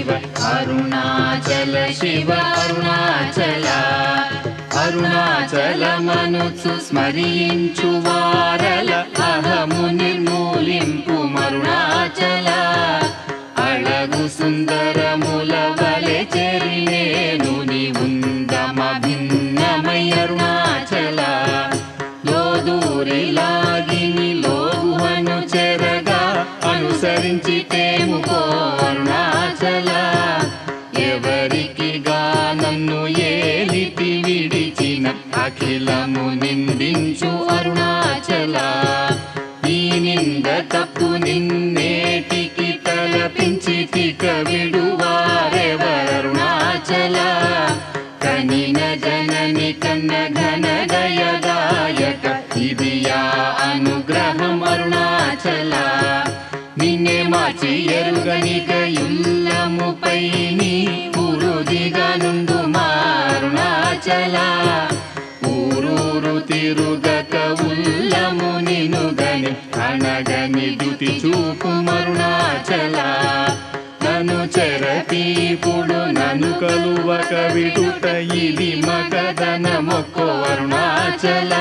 శివ అరుణాచల శివ అరుణాచల అరుణాచలమనుచు స్మరించు వారల అహము నిర్మూలింపు మరుణాచల అళగు సుందరముల వలె చెరినేను నీ ఉందమ భిన్నమై అరుణాచల లోదూరి లాగిని లోగుహను చెరగా అనుసరించి తేముకో అరుణాచల ఎవరికి నన్ను ఏలితి విడిచిన అఖిలము నిందించు అరుణాచల ఈ నింద తప్పు నిన్నేటికి తలపించి తిక విడువారెవరుణాచల కనిన జనని కన్న ఘన దయదాయక ఇది యా అనుగ్రహం అరుణాచల నిన్నే మార్చి ఎరుగనిక యుల్లముపై నీ పురుదిగా నుండు అరుణాచల ఊరూరు తిరుగక ఉల్లము నినుగని అనగని దుతి చూపు అరుణాచల నన్ను చెరపీపుడు నన్ను కలువక విడుట ఇది మగదన మొక్కో అరుణాచల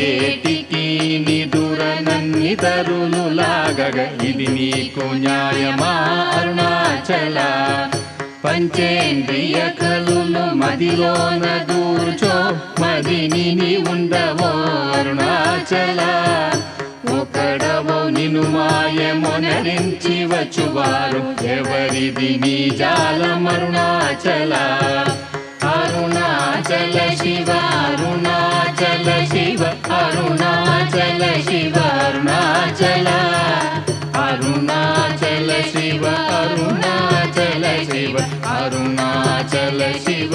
ఏటికి నిదుర నన్ని తరులు లాగగ ఇది నీకు న్యాయమా అరుణాచల పంచేంద్రియ కలులు మదిలోన దూర్చో మదిని నీ ఉండవో అరుణాచల ఒకడవో నిను మాయమొనరించి వచ్చువారు ఎవరిది నీ జాలం అరుణాచల అరుణాచల శివ అరుణాచల శివ అరుణాచల శివ అరుణాచల అరుణాచల శివ అరుణాచల శివ అరుణాచల శివ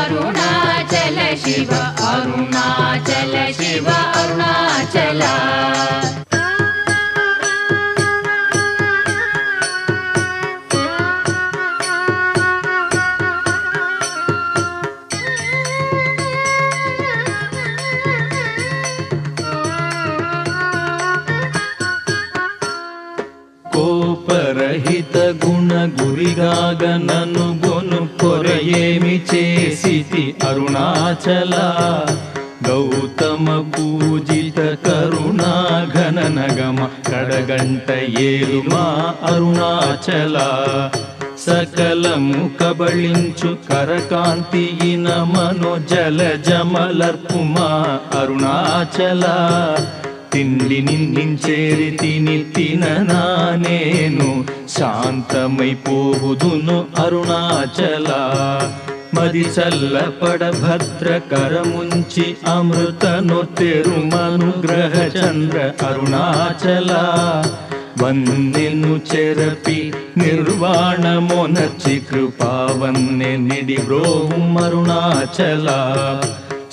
అరుణాచల శివ అరుణాచల శివ అరుణాచల కోపరహిత గుణ గురిగాగ నన్ను గొను కొరయేమి చేసితి అరుణాచల గౌతమ పూజిత కరుణా ఘన నగమ కడగంట ఏలుమా అరుణాచల సకలము కబళించు కరకాంతియిన మనోజల జమలర్పుమా అరుణాచల తిండి నిందించేరి తిని తిననా నేను శాంతమైపోవుదును అరుణాచల మది చల్లపడ భద్రకరముంచి అమృతనొత్తెరుమనుగ్రహ చంద్ర అరుణాచల వందెను చెరపి నిర్వాణమొనర్చి కృపావన్నె నిడి బ్రోవు అరుణాచల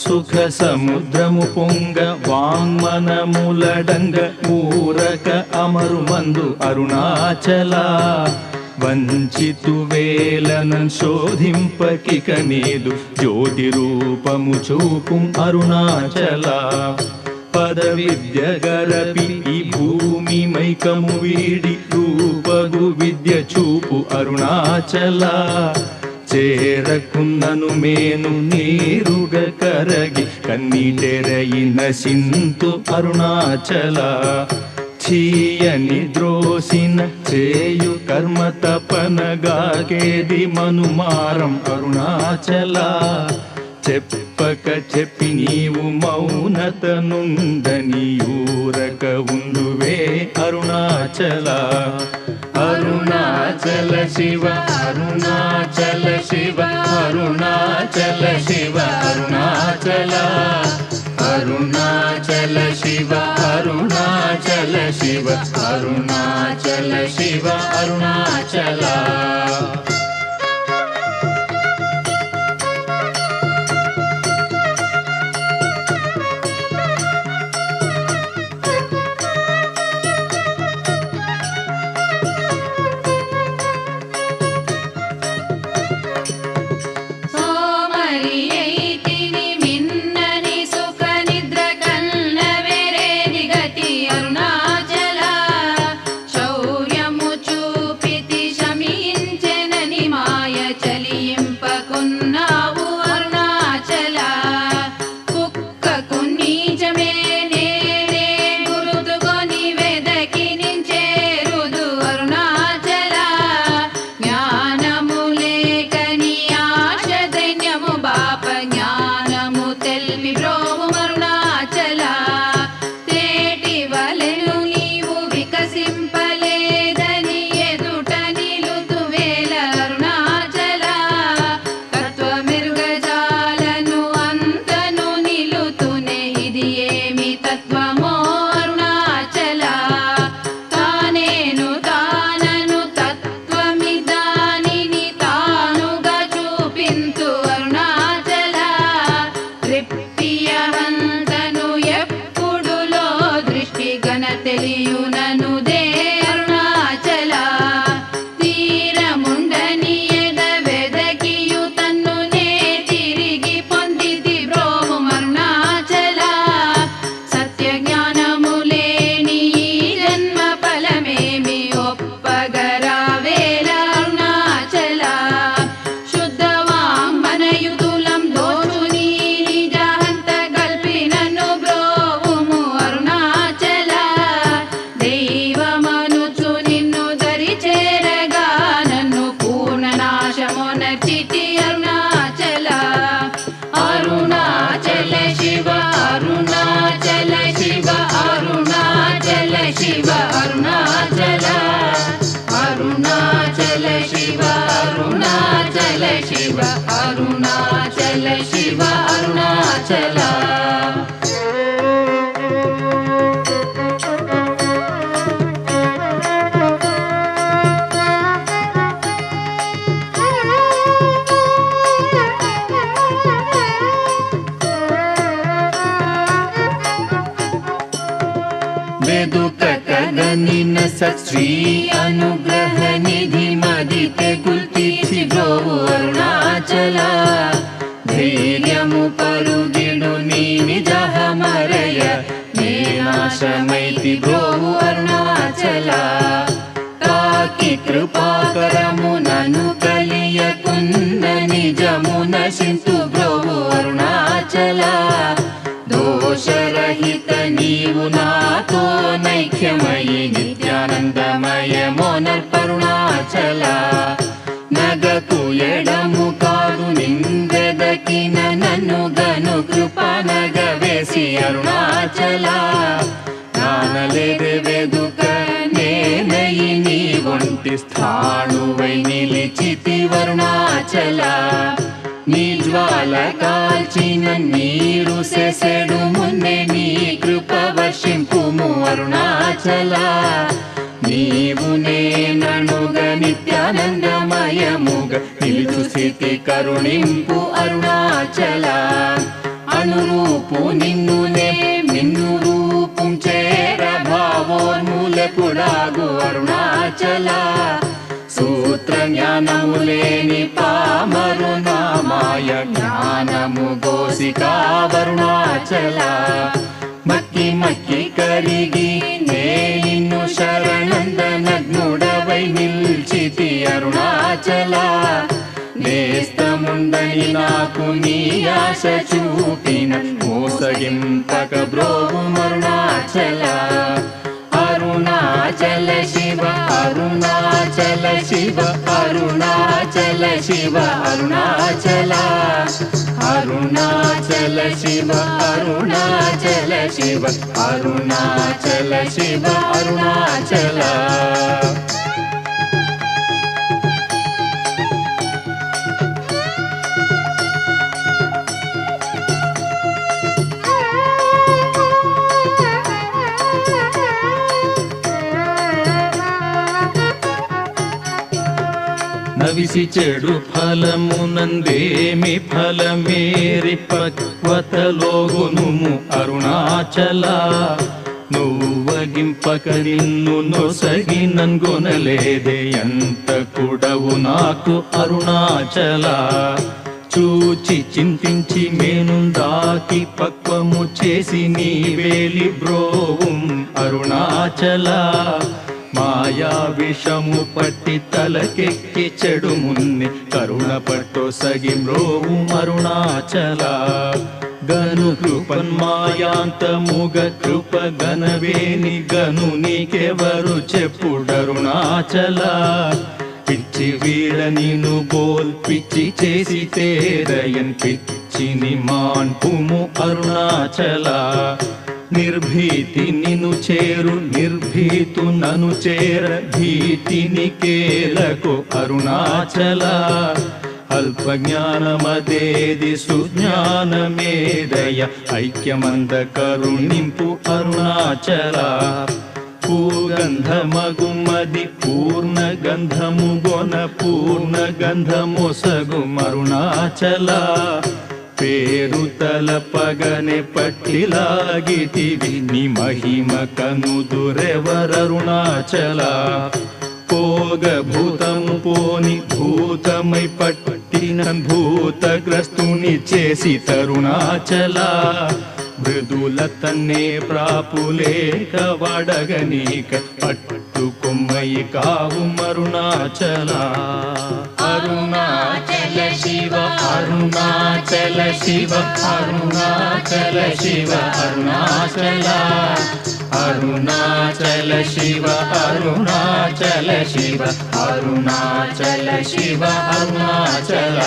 సుఖ సముద్రము పొంగ వాంగ్మనములడంగ ఊరక అమరుమందు అరుణాచల వంచితు వేలనన్ శోధింపకిక నీదు జ్యోతి రూపము చూపుం అరుణాచల పద విద్య గరపి ఈ భూమి మైకము వీడి రూపగు విద్య చూపు అరుణాచల చేరకున్నను మేను నీరుగ కరగి కన్నీటెరయిన సింతు అరుణాచల చీయని ద్రోసిన చేయు కర్మ తపనగాకేది మనుమారం అరుణాచల చెప్పక చెప్పి నీవు మౌనత నుండని ఊరక ఉండువే అరుణాచల అరుణాచల శివ అరుణాచల శివ అరుణాచల శివ అరుణాచల అరుణాచల శివ అరుణాచల శివ అరుణాచల శివ అరుణాచల శివ అరుణాచల శివ అరుణాచల వెదుకగనిన సత్శ్రీ అనుగ్రహ నిధి మదితే గుల్తీర్చి బ్రోవు అరుణాచల ధైర్యము పరుగిడు నీ నిజహ మరయ నేనాశమైతి బ్రోవు అరుణాచల తాకి కృపాకరము నను కలియకున్న నిజమున సింతు బ్రోవు అరుణాచల దోషరహిత నీవు నాతో నైక్యమయి నిత్యానందమయ మోనర్పరుణాచల ఎడము కాదు నిందెదకిన నన్ను గను కృపనగవేసి అరుణాచల నానలేదే వెదుక నేనయి నీ ఒంటి స్థాణువై నిలిచితి వరుణాచల నీ జ్వాల కాల్చిన నీరు సెసెడు మున్నే నీ కృప వర్షింపుము అరుణాచల నీవు నేననుగ నిత్యానందమయముగ నిలుచు స్థితి కరుణింపు అరుణాచల అనురూపు నిన్నునే మిన్ను రూపం చేర భావోన్మూలకుడాగు అరుణాచల సూత్ర జ్ఞానము లేని పామరు నామాయ జ్ఞానము గోసికా వరుణాచల మక్కి మక్కి కరిగి నే నిన్ను శరణందనగ్నుడవై నిల్చితి అరుణాచల నేస్తముందని నాకు నీ ఆశ చూపిన మోసగింపక బ్రోవు అరుణాచల అరుణాచల శివ అరుణాచల శివ అరుణాచల శివ అరుణాచల అరుణాచల శివ అరుణాచల శివ అరుణాచల శివ అరుణాచల నవిసి చెడు ఫలమునందేమి ఫలమేరి పక్వతలోగునుము అరుణాచల నువ్వగింపక నిన్ను నొసగి నన్గొనలేదే ఎంత కూడవు నాకు అరుణాచల చూచి చింతించి మేనుందాకి పక్వము చేసి నీ వేలి బ్రోవం అరుణాచల మాయా విషము పట్టి తలకెక్కి చెడు మున్ని కరుణ పట్టో సగి మ్రోవు అరుణాచల గను కృపన్మాయాంతముగ కృప గనవేని గను నీకెవరు చెప్పుడరుణాచల పిచ్చి వీడ నిను బోల్ పిచ్చి చేసి తేరయన్ పిచ్చిని మాన్పుము అరుణాచల నిర్భీతి నిను చేరు నిర్భీతు నను చేర భీతిని కేలకు అరుణాచల అల్ప జ్ఞానమదేది సుజ్ఞానమేదయ ఐక్యమంద కరుణింపు అరుణాచల పూగంధమగుమది పూర్ణ గంధము గొన పూర్ణ గంధమొసగు అరుణాచల పేరు తలపగనే పట్టిలాగితివి ని మహిమ కనుదురెవరరుణాచల పోగ భూతము పోని భూతమై పట్టిన భూతగ్రస్తుని చేసి తరుణాచల మృదుల తన్నే ప్రాపులేక వడగనీక పట్టుకొమ్మయి కావు అరుణాచల అరుణాచల శివ అరుణాచల శివ అరుణాచల శివ అరుణాచల అరుణాచల శివ అరుణాచల శివ అరుణాచల శివ అరుణాచల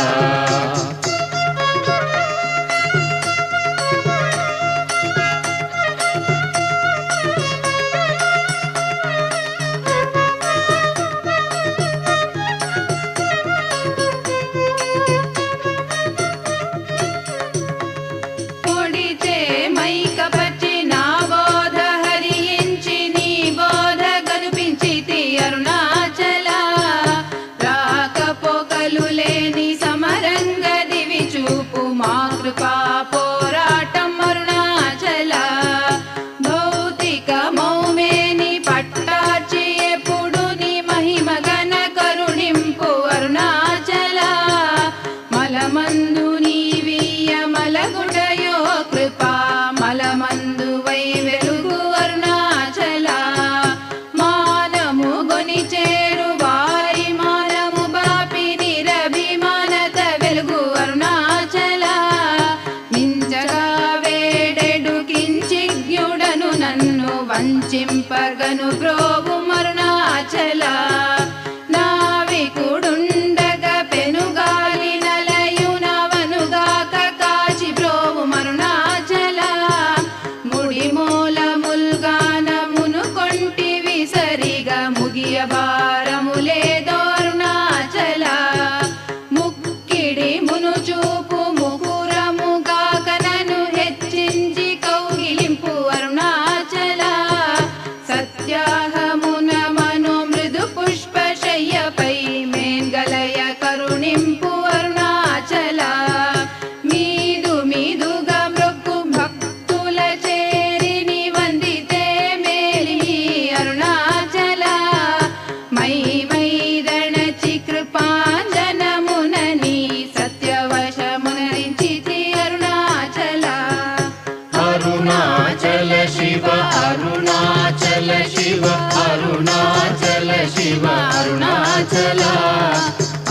అరుణాచల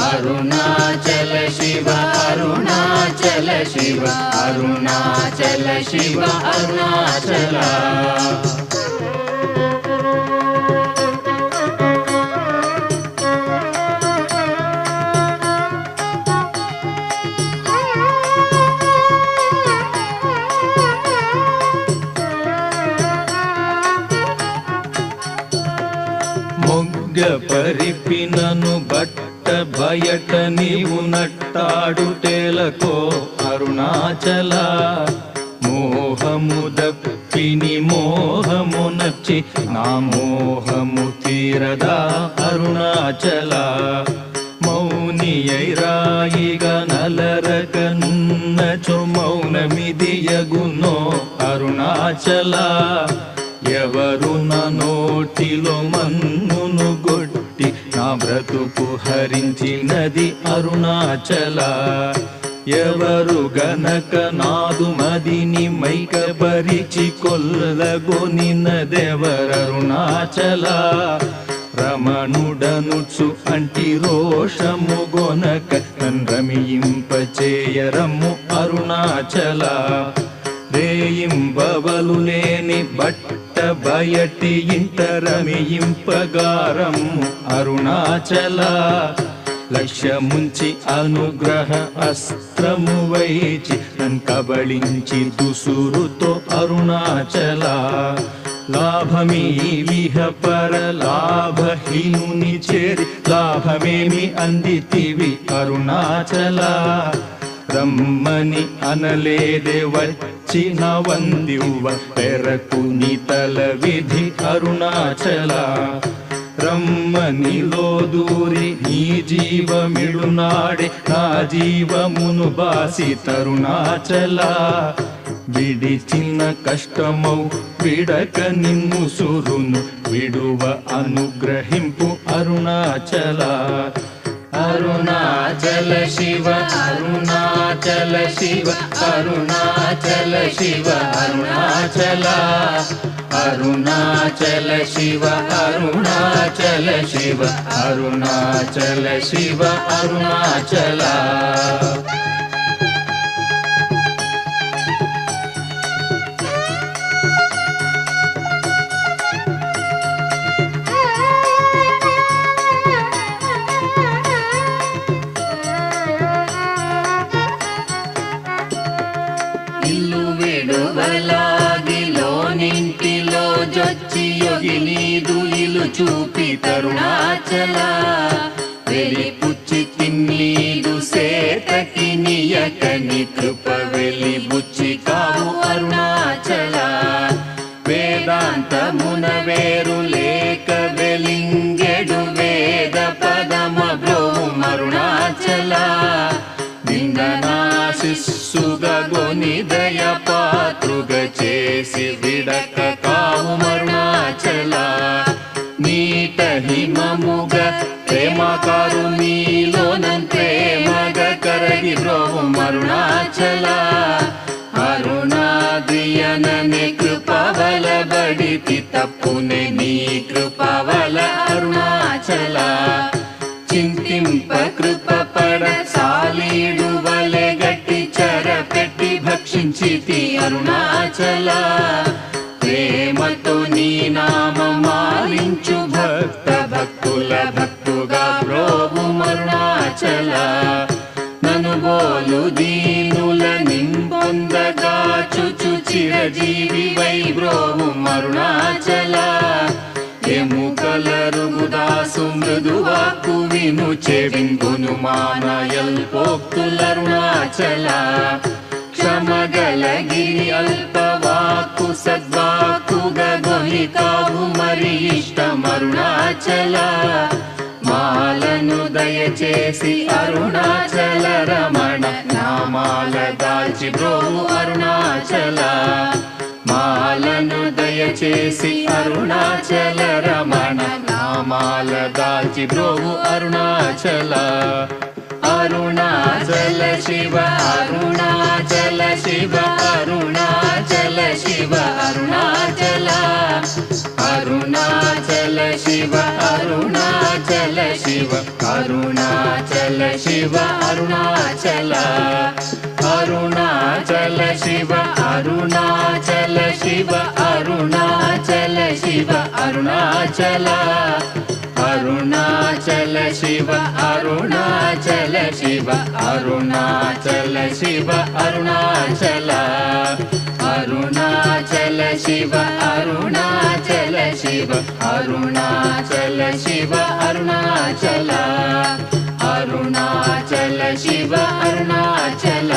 అరుణాచల శివ అరుణాచల శివ అరుణాచల శివ అరుణాచల మొగ్గ పరిపినను బట్ట బయట నీవు నట్టాడుటేలకో అరుణాచల మోహము దప్పిని మోహము నచ్చి నా మోహము తీరదా అరుణాచల మౌనియైరాయిగా నలరకనున్నచో మౌనమిదియగునో అరుణాచల ఎవరు నా నోటిలో మన్నును గొట్టి నా బ్రతుకు హరించినది అరుణాచల ఎవరు గనక నాదు మదిని మైకపరిచి కొల్లగొనినదెవరరుణాచల రమణుడనుచు అంటి రోషము గొనక రమింపచేయరము అరుణాచల రేయింబవలు లేని బట్ట బయటి ఇంట రమింపగారము అరుణాచల లక్ష్యముంచి అనుగ్రహ అస్త్రము వైచి నన్ కబళించి దుసురుతో అరుణాచల లాభమీ విహ పర లాభహీనుని చేరి లాభమేమి అందితివి అరుణాచల రమ్మని అనలేదే వచ్చిన వందివ్వ పెరకు నీ తల విధి అరుణాచల రమ్మనిలో దూరి నీ జీవమిడునాడే నా జీవమును బాసి తరుణాచల విడిచిన కష్టమౌ విడక నిన్ను సురును విడువ అనుగ్రహింపు అరుణాచల అరుణాచల శివ అరుణాచల శివ అరుణాచల శివ అరుణాచల అరుణాచల శివ అరుణాచల శివ అరుణాచల శివ అరుణాచల నింటిలో జొచ్చి యోగి నీదు ఇలు చూపి తరుణాచల వెలిపుచ్చి తిన్నీదు సేతకి నియకని కృప వెలి బుచ్చి కావు అరుణాచల వేదాంతమున వేరు లేక వెలింగెడు వేద పదమ బ్రోహం అరుణాచల నిందనాశిస్సుగొని దయ పాత్రుగ చేసి విడక కావు అరుణాచల నీట హిమముగ ప్రేమకారు నీలోనం ప్రేమగ కరగి బ్రోహం అరుణాచల అరుణాద్రియననే కృపవల బడితి తప్పునే నీ కృపవల అరుణాచల చింతింప కృప పడ సాలీడు వలె గట్టి చర పెట్టి భక్షించితి అరుణాచల ప్రేమతో నీ నామమాలించు భక్త భక్తుల భక్తుగా బ్రోవు అరుణాచల నను బోలు దీనుల నింపొందగా చుచు చిరజీవి వై బ్రోవు అరుణాచల ఎముకలరుగుదాసు మృదువాకు విను చెవింగును మానయల్పోక్తులరుణాచల క్షమగలగిరి అల్పవాకు సద్వాకుగా గొని కావు మరి ఇష్టమరుణాచల మాలను దయచేసి అరుణాచల రమణ నామాల దాల్చి బ్రోవు అరుణాచల మాలను దయచేసి అరుణాచల రమణ నామాల దాల్చి బ్రోవు అరుణాచల అరుణాచల శివ అరుణాచల శివ అరుణాచల శివ అరుణాచల అరుణాచల శివ అరుణాచల శివ అరుణాచల శివ అరుణాచల అరుణాచల శివ అరుణాచల శివ అరుణాచల శివ అరుణాచల అరుణాచల శివ అరుణాచల శివ అరుణాచల శివ అరుణాచల అరుణాచల శివ అరుణాచల శివ అరుణాచల శివ అరుణాచల అరుణాచల శివ అరుణాచల